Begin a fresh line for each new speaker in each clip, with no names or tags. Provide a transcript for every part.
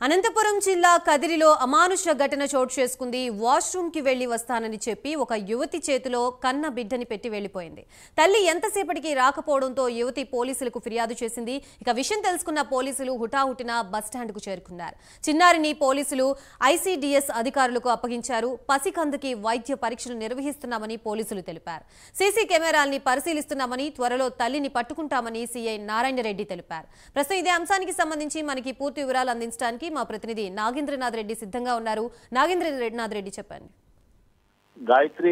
అనంతపురం జిల్లా కదిరిలో అమానుష ఘటన చోటు చేసుకుంది. వాష్రూమ్ కి వెళ్లి వస్తానని చెప్పి ఒక యువతి చేతిలో కన్న బిడ్డని పెట్టి వెళ్లిపోయింది. తల్లి ఎంతసేపటికి రాకపోవడంతో యువతి పోలీసులకు ఫిర్యాదు చేసింది. ఇక విషయం తెలుసుకున్న పోలీసులు హుటాహుటిన బస్టాండ్ కు చేరుకున్నారు. చిన్నారిని పోలీసులు ఐసీడీఎస్ అధికారులకు అప్పగించారు. పసికందుకి వైద్య పరీక్షలు నిర్వహిస్తున్నామని పోలీసులు తెలిపారు. సీసీ కెమెరాల్ని పరిశీలిస్తున్నామని, త్వరలో తల్లిని పట్టుకుంటామని సీఐ నారాయణ రెడ్డి తెలిపారు. ప్రస్తుతం ఇదే అంశానికి సంబంధించి మనకి పూర్తి వివరాలు అందించడానికి మా ప్రతినిధి నాగేంద్రనాథ్ రెడ్డి సిద్ధంగా ఉన్నారు. నాగేంద్రనాథ్ రెడ్డి చెప్పండి.
గాయత్రి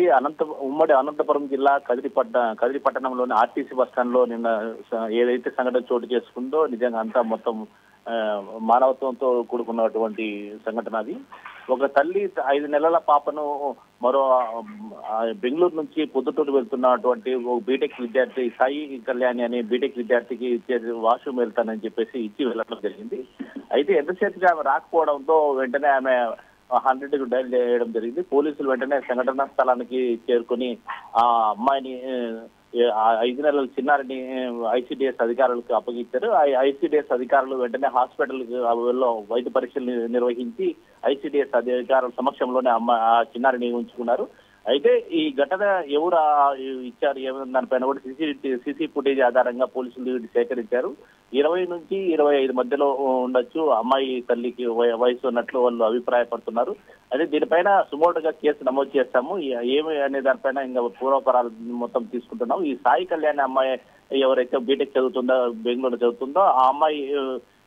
ఉమ్మడి అనంతపురం జిల్లా కదిరి పట్టణంలోని ఆర్టీసీ బస్టాండ్ లో నిన్న ఏదైతే సంఘటన చోటు చేసుకుందో నిజంగా అంతా మొత్తం మానవత్వంతో కూడుకున్నటువంటి సంఘటన అది. ఒక తల్లి 5 నెలల పాపను మరో బెంగళూరు నుంచి పొద్దుటూరు వెళ్తున్నటువంటి ఒక బీటెక్ విద్యార్థి సాయి కళ్యాణి అనే బీటెక్ విద్యార్థికి వాష్రూమ్ వెళ్తానని చెప్పేసి ఇచ్చి వెళ్ళడం జరిగింది. అయితే ఎంతసేపుగా ఆమె రాకపోవడంతో వెంటనే ఆమె 100కు డైల్ చేయడం జరిగింది. పోలీసులు వెంటనే సంఘటనా స్థలానికి చేరుకుని ఆ అమ్మాయిని 5 నెలల చిన్నారిని ఐసీడీఎస్ అధికారులకు అప్పగించారు. ఐసీడీఎస్ అధికారులు వెంటనే హాస్పిటల్కి వైద్య పరీక్షలు నిర్వహించి ఐసీడీఎస్ అధికారుల సమక్షంలోనే ఆ చిన్నారిని ఉంచుకున్నారు. అయితే ఈ ఘటన ఎవరు ఇచ్చారు ఏమైనా దానిపైన కూడా సీసీ ఫుటేజ్ ఆధారంగా పోలీసులు సేకరించారు. 20 నుంచి 25 మధ్యలో ఉండొచ్చు అమ్మాయి తల్లికి వయసు ఉన్నట్లు వాళ్ళు అభిప్రాయపడుతున్నారు. అయితే దీనిపైన సుమోటుగా కేసు నమోదు చేస్తాము. ఏమి అనే దానిపైన ఇంకా పూర్వపరాలు మొత్తం తీసుకుంటున్నాం. ఈ సాయి కళ్యాణ్ అమ్మాయి ఎవరైతే బీటెక్ చదువుతుందో, బెంగళూరు చదువుతుందో ఆ అమ్మాయి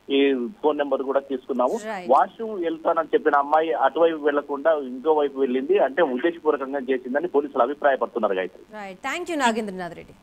ఈ ఫోన్ నెంబర్ కూడా తీసుకున్నాము. వాష్రూమ్ వెళ్తానని చెప్పిన అమ్మాయి అటువైపు వెళ్లకుండా ఇంకో వైపు వెళ్ళింది, అంటే ఉద్దేశపూర్వకంగా చేసిందని పోలీసులు అభిప్రాయపడుతున్నారు. Gayatri,
thank you Nagendranath Reddy.